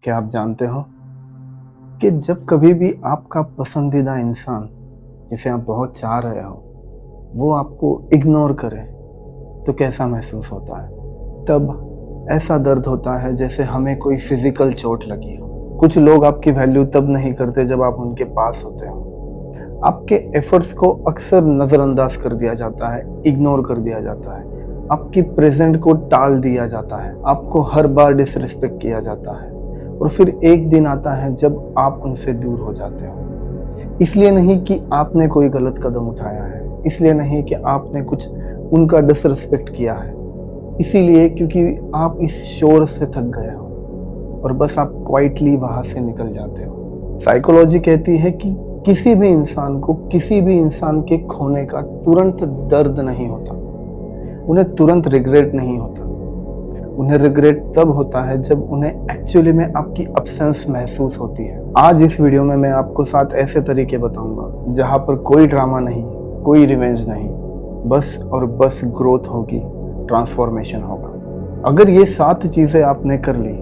क्या आप जानते हो कि जब कभी भी आपका पसंदीदा इंसान जिसे आप बहुत चाह रहे हो वो आपको इग्नोर करे तो कैसा महसूस होता है? तब ऐसा दर्द होता है जैसे हमें कोई फिजिकल चोट लगी हो। कुछ लोग आपकी वैल्यू तब नहीं करते जब आप उनके पास होते हो। आपके एफर्ट्स को अक्सर नज़रअंदाज कर दिया जाता है, इग्नोर कर दिया जाता है। आपकी प्रेजेंट को टाल दिया जाता है, आपको हर बार डिसरिस्पेक्ट किया जाता है। और फिर एक दिन आता है जब आप उनसे दूर हो जाते हो। इसलिए नहीं कि आपने कोई गलत कदम उठाया है, इसलिए नहीं कि आपने कुछ उनका डिसरिस्पेक्ट किया है, इसीलिए क्योंकि आप इस शोर से थक गए हो और बस आप क्वाइटली वहां से निकल जाते हो। साइकोलॉजी कहती है कि किसी भी इंसान को किसी भी इंसान के खोने का तुरंत दर्द नहीं होता, उन्हें तुरंत रिग्रेट नहीं होता। उन्हें रिग्रेट तब होता है जब उन्हें एक्चुअली में आपकी अब्सेंस महसूस होती है। आज इस वीडियो में मैं आपको 7 ऐसे तरीके बताऊंगा जहां पर कोई ड्रामा नहीं, कोई रिवेंज नहीं, बस और बस ग्रोथ होगी, ट्रांसफॉर्मेशन होगा। अगर ये 7 चीजें आपने कर ली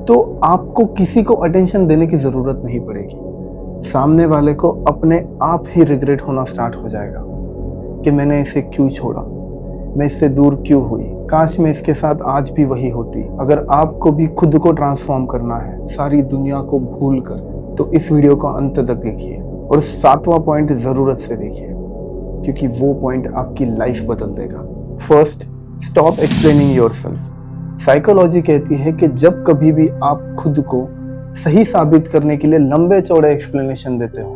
तो आपको किसी को अटेंशन देने की जरूरत नहीं पड़ेगी। सामने वाले को अपने आप ही रिग्रेट होना स्टार्ट हो जाएगा कि मैंने इसे क्यों छोड़ा, मैं इससे दूर क्यों हुई, काश मैं इसके साथ आज भी वही होती। अगर आपको भी खुद को ट्रांसफॉर्म करना है सारी दुनिया को भूल कर, तो इस वीडियो को अंत तक देखिए और 7वां पॉइंट जरूरत से देखिए, क्योंकि वो पॉइंट आपकी लाइफ बदल देगा। First, stop explaining yourself. Psychology कहती है कि जब कभी भी आप खुद को सही साबित करने के लिए लंबे चौड़े एक्सप्लेनेशन देते हो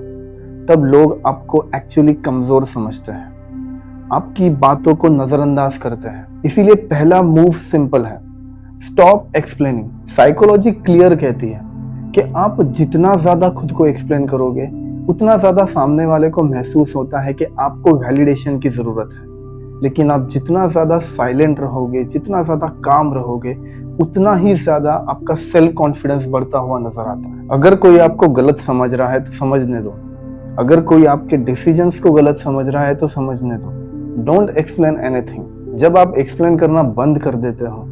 तब लोग आपको एक्चुअली कमजोर समझते हैं, आपकी बातों को नजरअंदाज करते हैं। इसीलिए पहला मूव सिंपल है, स्टॉप एक्सप्लेनिंग। साइकोलॉजी क्लियर कहती है कि आप जितना ज्यादा खुद को एक्सप्लेन करोगे उतना ज्यादा सामने वाले को महसूस होता है कि आपको वैलिडेशन की जरूरत है। लेकिन आप जितना ज्यादा साइलेंट रहोगे, जितना ज्यादा काम रहोगे, उतना ही ज्यादा आपका सेल्फ कॉन्फिडेंस बढ़ता हुआ नजर आता है। अगर कोई आपको गलत समझ रहा है तो समझने दो, अगर कोई आपके डिसीजंस को गलत समझ रहा है तो समझने दो। Don't explain anything. जब आप एक्सप्लेन करना बंद कर देते हो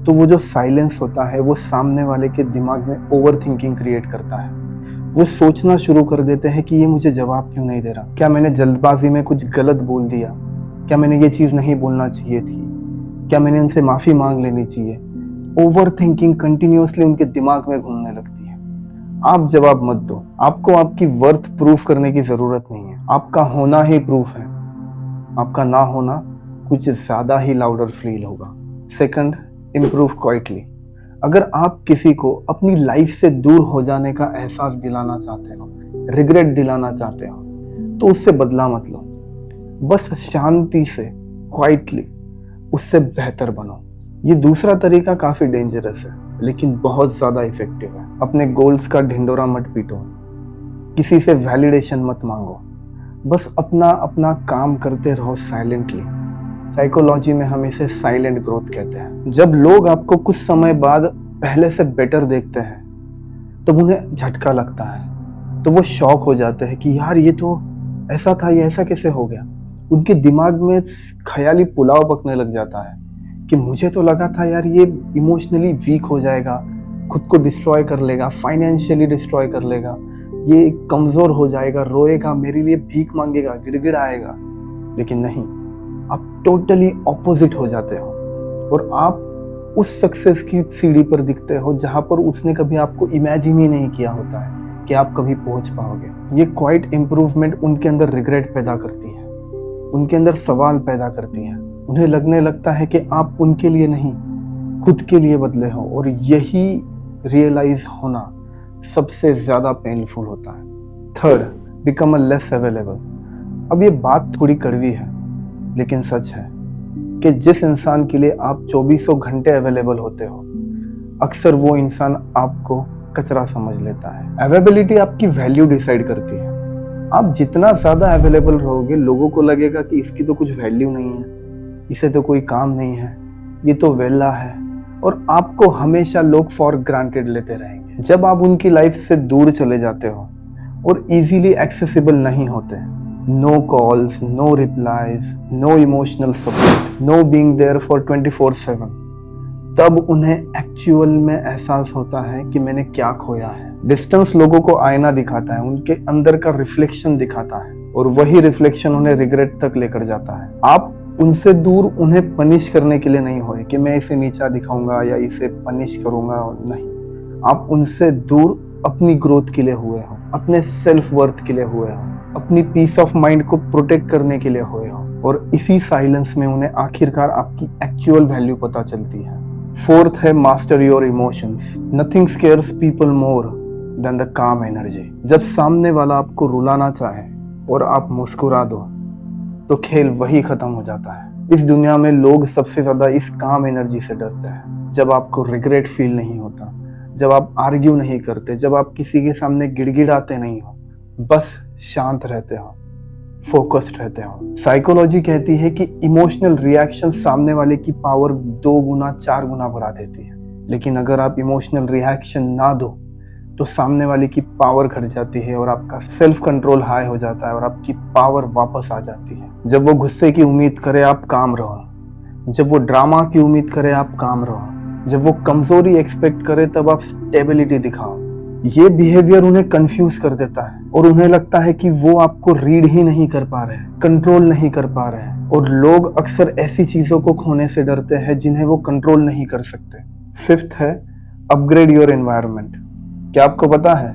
तो वो जो साइलेंस होता है वो सामने वाले के दिमाग में ओवर थिंकिंग क्रिएट करता है। वो सोचना शुरू कर देते हैं कि ये मुझे जवाब क्यों नहीं दे रहा, क्या मैंने जल्दबाजी में कुछ गलत बोल दिया, क्या मैंने ये चीज नहीं बोलना चाहिए थी, क्या मैंने इनसे माफी मांग लेनी चाहिए। ओवर थिंकिंग कंटिन्यूअसली उनके दिमाग में घूमने लगती है। आप जवाब मत दो, आपको आपकी वर्थ प्रूफ करने की जरूरत नहीं है, आपका होना ही प्रूफ है। आपका ना होना कुछ ज्यादा ही लाउडर फील होगा। Second, improve quietly. अगर आप किसी को अपनी लाइफ से दूर हो जाने का एहसास दिलाना चाहते हो, रिग्रेट दिलाना चाहते हो, तो उससे बदला मत लो, बस शांति से क्वाइटली उससे बेहतर बनो। ये दूसरा तरीका काफी डेंजरस है लेकिन बहुत ज्यादा इफेक्टिव है। अपने गोल्स का ढिंडोरा मत पीटो, किसी से वैलिडेशन मत मांगो, बस अपना अपना काम करते रहो साइलेंटली। साइकोलॉजी में हम इसे साइलेंट ग्रोथ कहते हैं। जब लोग आपको कुछ समय बाद पहले से बेटर देखते हैं तब उन्हें झटका लगता है, तो वो शॉक हो जाते हैं कि यार ये तो ऐसा था, ये ऐसा कैसे हो गया। उनके दिमाग में ख्याली पुलाव पकने लग जाता है कि मुझे तो लगा था यार ये इमोशनली वीक हो जाएगा, खुद को डिस्ट्रॉय कर लेगा, फाइनेंशियली डिस्ट्रॉय कर लेगा, ये कमजोर हो जाएगा, रोएगा, मेरे लिए भीख मांगेगा, गिड़गिड़ाएगा। लेकिन नहीं, आप टोटली ऑपोजिट हो जाते हो और आप उस सक्सेस की सीढ़ी पर दिखते हो जहां पर उसने कभी आपको इमेजिन ही नहीं किया होता है कि आप कभी पहुंच पाओगे। ये क्वाइट इंप्रूवमेंट उनके अंदर रिग्रेट पैदा करती है, उनके अंदर सवाल पैदा करती है। उन्हें लगने लगता है कि आप उनके लिए नहीं, खुद के लिए बदले हो, और यही रियलाइज होना सबसे ज्यादा पेनफुल होता है। Third, become a less available. अब ये बात थोड़ी कड़वी है लेकिन सच है कि जिस इंसान के लिए आप 24 घंटे अवेलेबल होते हो, अक्सर वो इंसान आपको कचरा समझ लेता है। अवेलेबिलिटी आपकी वैल्यू डिसाइड करती है। आप जितना ज्यादा अवेलेबल रहोगे लोगों को लगेगा कि इसकी तो कुछ वैल्यू नहीं है, इसे तो कोई काम नहीं है, ये तो वेला है, और आपको हमेशा लोग फॉर ग्रांटेड लेते रहेंगे। जब आप उनकी लाइफ से दूर चले जाते हो और इजीली एक्सेसिबल नहीं होते, no calls, no replies, no emotional support, no being there for 24/7, तब उन्हें एक्चुअल में एहसास होता है कि मैंने क्या खोया है। डिस्टेंस लोगों को आईना दिखाता है, उनके अंदर का रिफ्लेक्शन दिखाता है, और वही रिफ्लेक्शन उन्हें रिग्रेट तक लेकर जाता है। आप उनसे दूर उन्हें पनिश करने के लिए नहीं हुए कि मैं इसे नीचा दिखाऊंगा या इसे पनिश करूंगा, नहीं। आप उनसे दूर अपनी ग्रोथ के लिए हुए हो, अपने सेल्फ वर्थ के लिए हुए हो, अपनी पीस ऑफ माइंड को प्रोटेक्ट करने के लिए हुए हो, और इसी साइलेंस में उन्हें आखिरकार आपकी एक्चुअल वैल्यू पता चलती है। फोर्थ है master your emotions. Nothing scares people more than the calm energy. जब सामने वाला आपको रुलाना चाहे और आप मुस्कुरा दो तो खेल वही खत्म हो जाता है। इस दुनिया में लोग सबसे ज्यादा इस काम एनर्जी से डरते हैं। जब आपको रिग्रेट फील नहीं होता, जब आप आर्ग्यू नहीं करते, जब आप किसी के सामने गिड़गिड़ाते नहीं हो, बस शांत रहते हो, फोकस्ड रहते हो। साइकोलॉजी कहती है कि इमोशनल रिएक्शन सामने वाले की पावर 2 गुना 4 गुना बढ़ा देती है। लेकिन अगर आप इमोशनल रिएक्शन ना दो तो सामने वाले की पावर घट जाती है और आपका सेल्फ कंट्रोल हाई हो जाता है और आपकी पावर वापस आ जाती है। जब वो गुस्से की उम्मीद करे आप काम रहो, जब वो ड्रामा की उम्मीद करे आप काम रहो, जब वो कमजोरी एक्सपेक्ट करे तब आप स्टेबिलिटी दिखाओ। ये बिहेवियर उन्हें कंफ्यूज कर देता है और उन्हें लगता है कि वो आपको रीड ही नहीं कर पा रहे हैं, कंट्रोल नहीं कर पा रहे हैं। और लोग अक्सर ऐसी चीजों को खोने से डरते हैं जिन्हें वो कंट्रोल नहीं कर सकते। फिफ्थ है अपग्रेड योर एनवायरनमेंट। क्या आपको पता है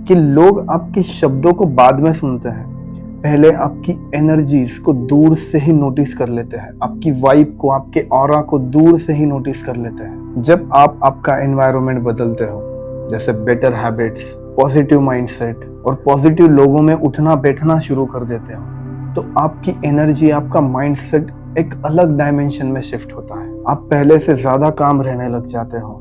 कि लोग आपके शब्दों को बाद में सुनते हैं, पहले आपकी एनर्जीज को दूर से ही नोटिस कर लेते हैं, आपकी वाइब को, आपके ऑरा को दूर से ही नोटिस कर लेते हैं। जब आप आपका एनवायरनमेंट बदलते हो, जैसे बेटर हैबिट्स, पॉजिटिव माइंडसेट और पॉजिटिव लोगों में उठना बैठना शुरू कर देते हो, तो आपकी एनर्जी, आपका माइंडसेट एक अलग डायमेंशन में शिफ्ट होता है। आप पहले से ज्यादा काम रहने लग जाते हो,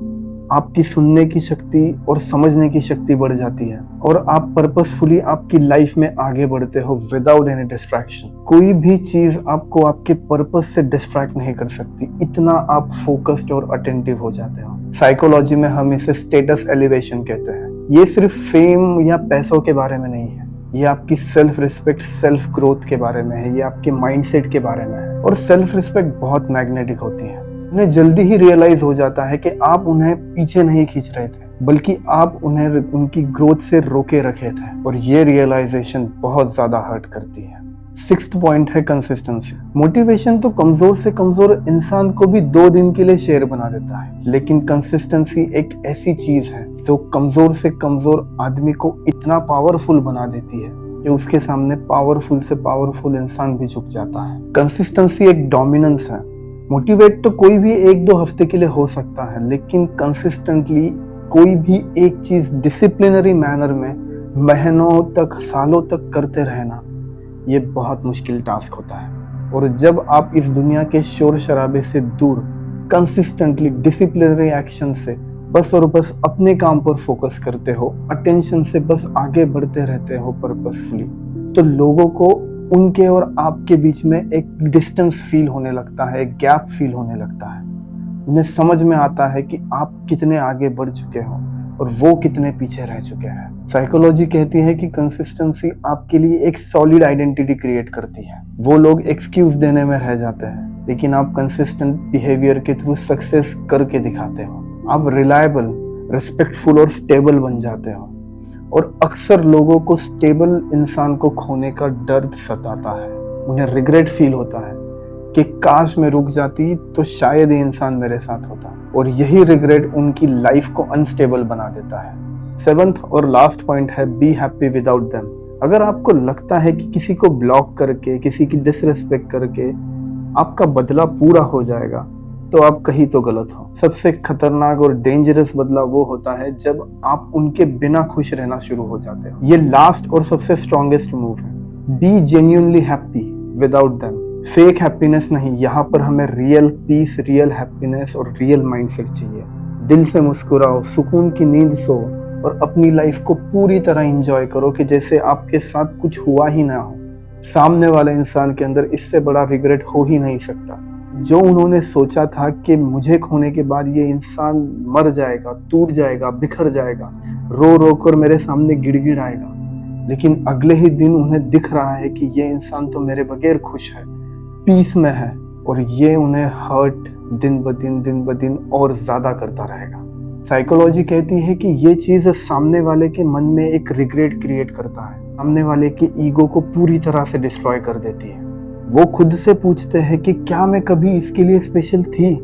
आपकी सुनने की शक्ति और समझने की शक्ति बढ़ जाती है और आप पर्पसफुली आपकी लाइफ में आगे बढ़ते हो विदाउट एनी डिस्ट्रैक्शन। कोई भी चीज आपको आपके पर्पस से डिस्ट्रैक्ट नहीं कर सकती, इतना आप फोकस्ड और अटेंटिव हो जाते हो। साइकोलॉजी में हम इसे स्टेटस एलिवेशन कहते हैं। ये सिर्फ फेम या पैसों के बारे में नहीं है, ये आपकी सेल्फ रिस्पेक्ट, सेल्फ ग्रोथ के बारे में है, ये आपके माइंडसेट के बारे में है। और सेल्फ रिस्पेक्ट बहुत मैग्नेटिक होती है। उन्हें जल्दी ही रियलाइज हो जाता है कि आप उन्हें पीछे नहीं खींच रहे थे, बल्कि आप उन्हें उनकी ग्रोथ से रोके रखे थे, और ये रियलाइजेशन बहुत ज्यादा हर्ट करती है। सिक्स्थ पॉइंट है कंसिस्टेंसी। मोटिवेशन तो कमजोर से कमजोर इंसान को भी 2 दिन के लिए शेर बना देता है, लेकिन कंसिस्टेंसी एक ऐसी चीज है जो कमजोर से कमजोर आदमी को इतना पावरफुल बना देती है कि उसके सामने पावरफुल से पावरफुल इंसान भी झुक जाता है। कंसिस्टेंसी एक डोमिनेंस है। मोटिवेट तो कोई भी 1-2 हफ्ते के लिए हो सकता है, लेकिन कंसिस्टेंटली कोई भी एक चीज डिसिप्लिनरी मैनर में महीनों तक, सालों तक करते रहना, ये बहुत मुश्किल टास्क होता है। और जब आप इस दुनिया के शोर शराबे से दूर कंसिस्टेंटली डिसिप्लिनरी एक्शन से बस और बस अपने काम पर फोकस करते हो, अटेंशन से बस आगे बढ़ते रहते हो पर्पसफुली, तो लोगों को उनके और आपके बीच में एक डिस्टेंस फील होने लगता है, एक गैप फील होने लगता है। उन्हें समझ में आता है कि आप कितने आगे बढ़ चुके हो और वो कितने पीछे रह चुके हैं। साइकोलॉजी कहती है कि कंसिस्टेंसी आपके लिए एक सॉलिड आइडेंटिटी क्रिएट करती है। वो लोग एक्सक्यूज देने में रह जाते हैं, लेकिन आप कंसिस्टेंट बिहेवियर के थ्रू सक्सेस करके दिखाते हो। आप रिलायबल, रिस्पेक्टफुल और स्टेबल बन जाते हो। और अक्सर लोगों को स्टेबल इंसान को खोने का दर्द सताता है। उन्हें रिग्रेट फील होता है कि काश मैं रुक जाती तो शायद ये इंसान मेरे साथ होता, और यही रिग्रेट उनकी लाइफ को अनस्टेबल बना देता है। 7th और लास्ट पॉइंट है बी हैप्पी विदाउट देम। अगर आपको लगता है कि किसी को ब्लॉक करके, किसी की डिसरिस्पेक्ट करके आपका बदला पूरा हो जाएगा, तो आप कहीं तो गलत हो। सबसे खतरनाक और डेंजरस बदला वो होता है जब आप उनके बिना खुश रहना शुरू हो जाते हो। ये लास्ट और सबसे स्ट्रॉन्गेस्ट मूव है। Be genuinely happy without them. Fake happiness नहीं, यहाँ पर हमें रियल पीस, रियल हैप्पीनेस और रियल माइंडसेट चाहिए। दिल से मुस्कुराओ, सुकून की नींद सो और अपनी लाइफ को पूरी तरह एंजॉय करो कि जैसे आपके साथ कुछ हुआ ही ना हो। सामने वाले इंसान के अंदर इससे बड़ा रिग्रेट हो ही नहीं सकता। जो उन्होंने सोचा था कि मुझे खोने के बाद ये इंसान मर जाएगा, टूट जाएगा, बिखर जाएगा, रो रो कर मेरे सामने गिड़गिड़ाएगा, लेकिन अगले ही दिन उन्हें दिख रहा है कि ये इंसान तो मेरे बगैर खुश है, पीस में है, और ये उन्हें हर्ट दिन ब दिन और ज़्यादा करता रहेगा। साइकोलॉजी कहती है कि ये चीज़ सामने वाले के मन में एक रिग्रेट क्रिएट करता है, सामने वाले के ईगो को पूरी तरह से डिस्ट्रॉय कर देती है। वो खुद से पूछते हैं कि क्या मैं कभी इसके लिए स्पेशल थी,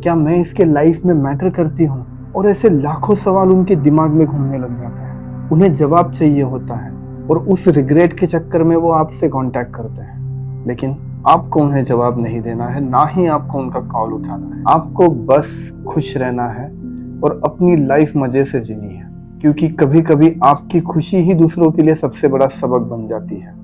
क्या मैं इसके लाइफ में मैटर करती हूँ, और ऐसे लाखों सवाल उनके दिमाग में घूमने लग जाते हैं। उन्हें जवाब चाहिए होता है और उस रिग्रेट के चक्कर में वो आपसे कांटेक्ट करते हैं, लेकिन आपको उन्हें जवाब नहीं देना है, ना ही आपको उनका कॉल उठाना है। आपको बस खुश रहना है और अपनी लाइफ मजे से जीनी है, क्योंकि कभी कभी आपकी खुशी ही दूसरों के लिए सबसे बड़ा सबक बन जाती है।